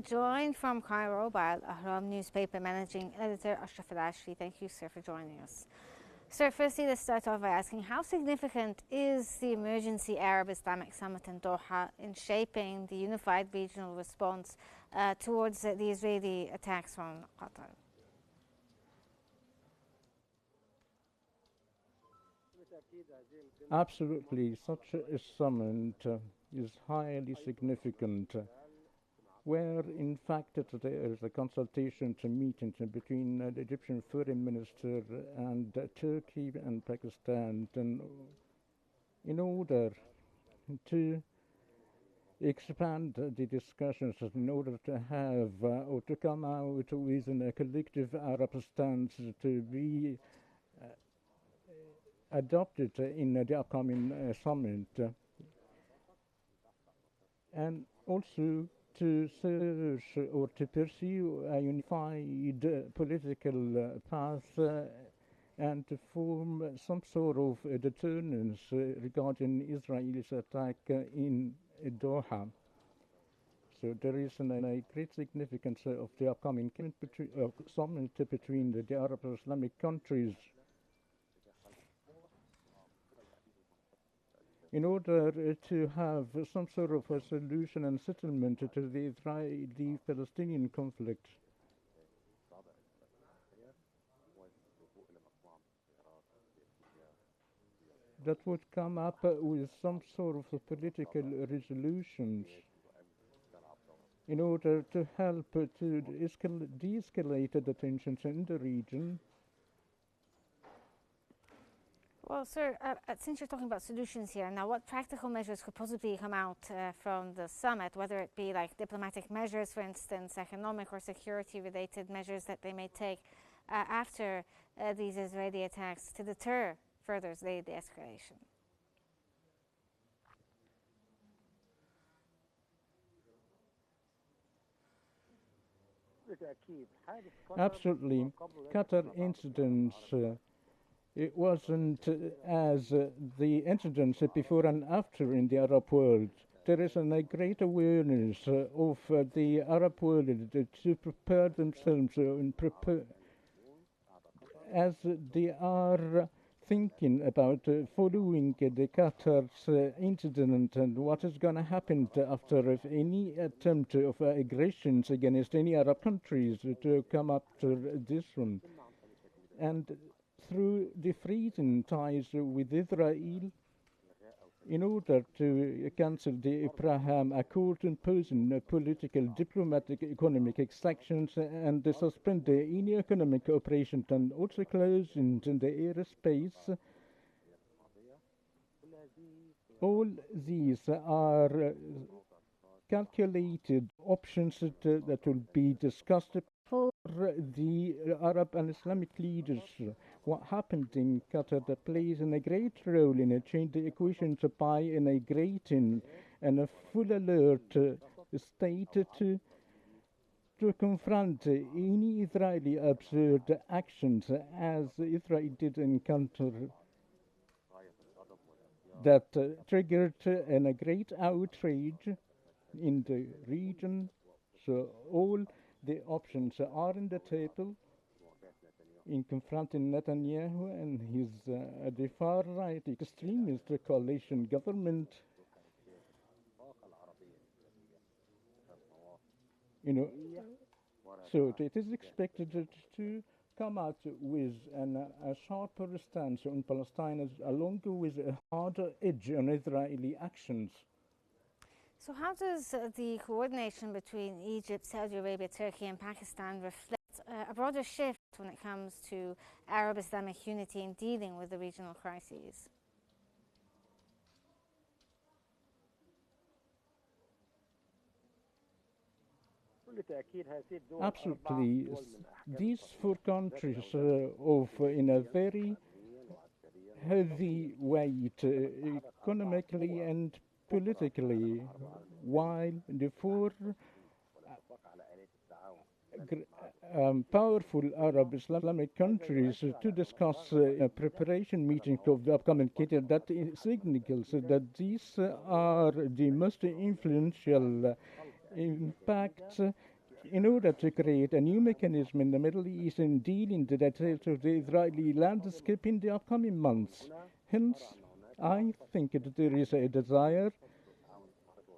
joined from Cairo by Al-Ahram newspaper managing editor Ashraf Al-Ashry. Thank you, sir, for joining us. Sir, firstly, let's start off by asking how significant is the emergency Arab Islamic Summit in Doha in shaping the unified regional response towards the Israeli attacks from Qatar? Absolutely, such a summit is highly significant, where in fact there is a consultation meeting between the Egyptian foreign minister and Turkey and Pakistan in order to expand the discussions, in order to have or to come out with a collective Arab stance to be adopted in the upcoming summit, and also to search or to pursue a unified political path and to form some sort of deterrence regarding Israel's attack in Doha. So there is a great significance of the upcoming summit between the Arab Islamic countries in order to have some sort of a solution and settlement to the Israeli-Palestinian conflict. That would come up with some sort of political resolutions in order to help to de-escalate the tensions in the region. Well, sir, since you're talking about solutions here, now what practical measures could possibly come out from the summit, whether it be like diplomatic measures, for instance, economic or security-related measures that they may take after these Israeli attacks to deter further Israeli escalation? Absolutely. Qatar incidents, it wasn't as the incidents before and after in the Arab world. There is a great awareness of the Arab world to prepare themselves and prepare as they are thinking about following the Qatar's incident and what is going to happen after any attempt of aggressions against any Arab countries to come up to this one. And through the freezing ties with Israel, in order to cancel the Abraham Accord, imposing political, diplomatic, economic sanctions, and suspend any economic operations, and also closing the airspace. All these are calculated options that will be discussed for the Arab and Islamic leaders. What happened in Qatar that plays a great role in changing the equations by a great and a full alert state to confront any Israeli absurd actions as Israel did in Qatar that triggered a great outrage in the region. So all the options are on the table in confronting Netanyahu and his the far-right extremist coalition government. So it is expected to come out with a sharper stance on Palestine along with a harder edge on Israeli actions. So how does the coordination between Egypt, Saudi Arabia, Turkey and Pakistan reflect a broader shift when it comes to Arab Islamic unity in dealing with the regional crises? Absolutely. These four countries in a very heavy weight economically and politically, while the four powerful Arab Islamic countries to discuss a preparation meeting of the upcoming Qatar that signals that these are the most influential impacts in order to create a new mechanism in the Middle East in dealing with the details of the Israeli landscape in the upcoming months. Hence, I think that there is a desire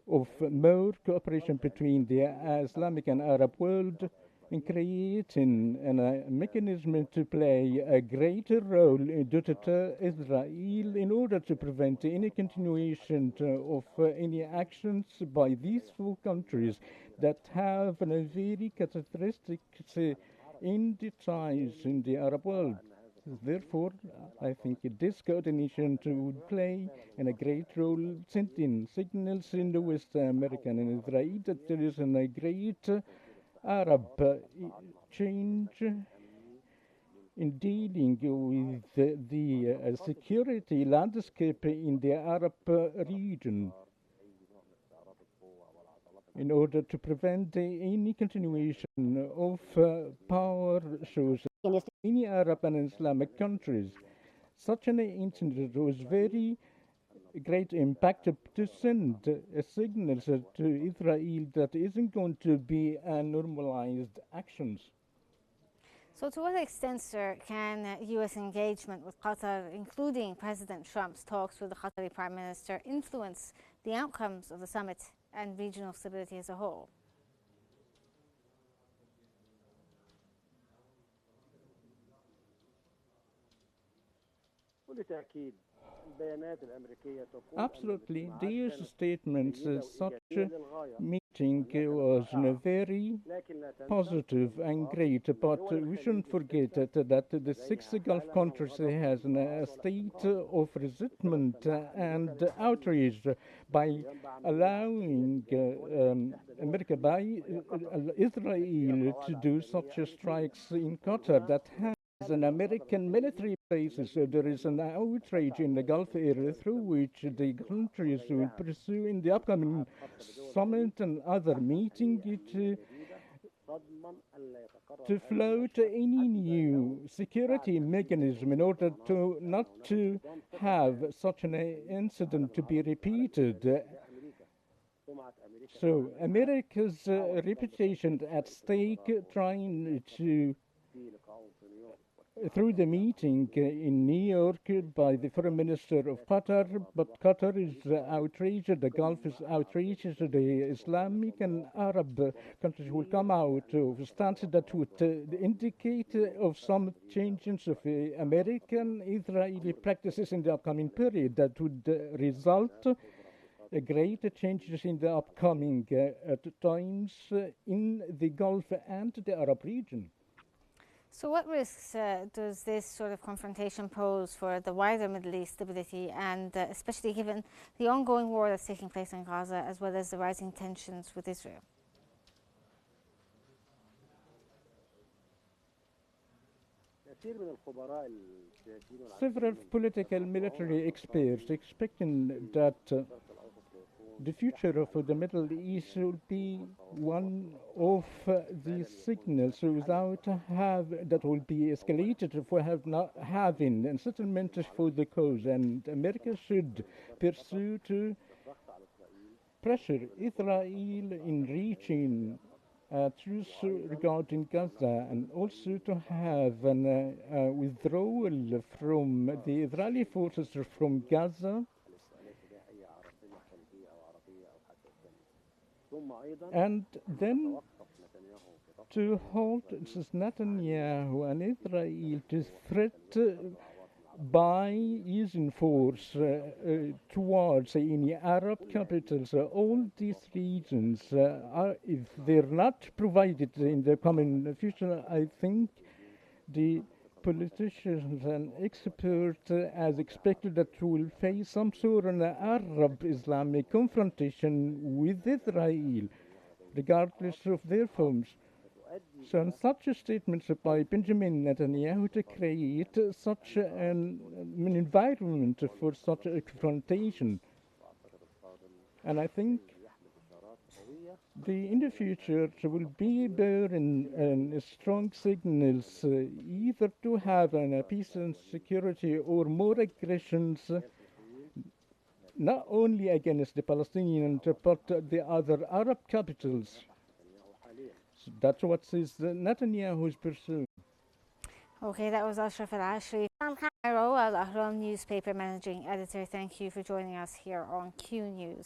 of more cooperation between the Islamic and Arab world in creating a mechanism to play a greater role in deter Israel in order to prevent any continuation of any actions by these four countries that have a very characteristic in the ties in the Arab world. Therefore, I think this coordination would play a great role, sending signals in the West America and Israel that there is a great Arab change in dealing with the security landscape in the Arab region in order to prevent any continuation of power shows in any Arab and Islamic countries. Such an incident was very great impact to send a signal to Israel that isn't going to be normalized actions. So to what extent, sir, can U.S. engagement with Qatar, including President Trump's talks with the Qatari Prime Minister, influence the outcomes of the summit and regional stability as a whole? Absolutely. These statements, such a meeting was very positive and great, but we shouldn't forget that the six Gulf countries has a state of resentment and outrage by allowing America, by Israel to do such strikes in Qatar that has an American military basis. There is an outrage in the Gulf area through which the countries will pursue in the upcoming summit and other meeting to float any new security mechanism in order to not to have such an incident to be repeated. So America's reputation at stake, trying to through the meeting in New York by the Foreign Minister of Qatar, but Qatar is outraged, the Gulf is outraged, the Islamic and Arab countries will come out of stance that would indicate of some changes of American-Israeli practices in the upcoming period that would result great changes in the upcoming times in the Gulf and the Arab region. So what risks does this sort of confrontation pose for the wider Middle East stability, and especially given the ongoing war that's taking place in Gaza, as well as the rising tensions with Israel? Several political military experts expecting that the future of the Middle East will be one of these signals that will be escalated for not having a settlement for the cause, and America should pursue to pressure Israel in reaching a truce regarding Gaza, and also to have a withdrawal from the Israeli forces from Gaza, and then to halt Netanyahu and Israel to threat by using force towards any Arab capitals. All these regions, if they're not provided in the coming future, I think the politicians and experts, as expected, that will face some sort of Arab-Islamic confrontation with Israel, regardless of their forms. So, in such statements by Benjamin Netanyahu to create such an environment for such a confrontation, and I think in the future will be bearing strong signals either to have peace and security or more aggressions, not only against the Palestinians but the other Arab capitals. That's what is Netanyahu's pursuit. Okay, that was Ashraf Al-Ashry from Cairo, Al-Ahram newspaper managing editor. Thank you for joining us here on Q News.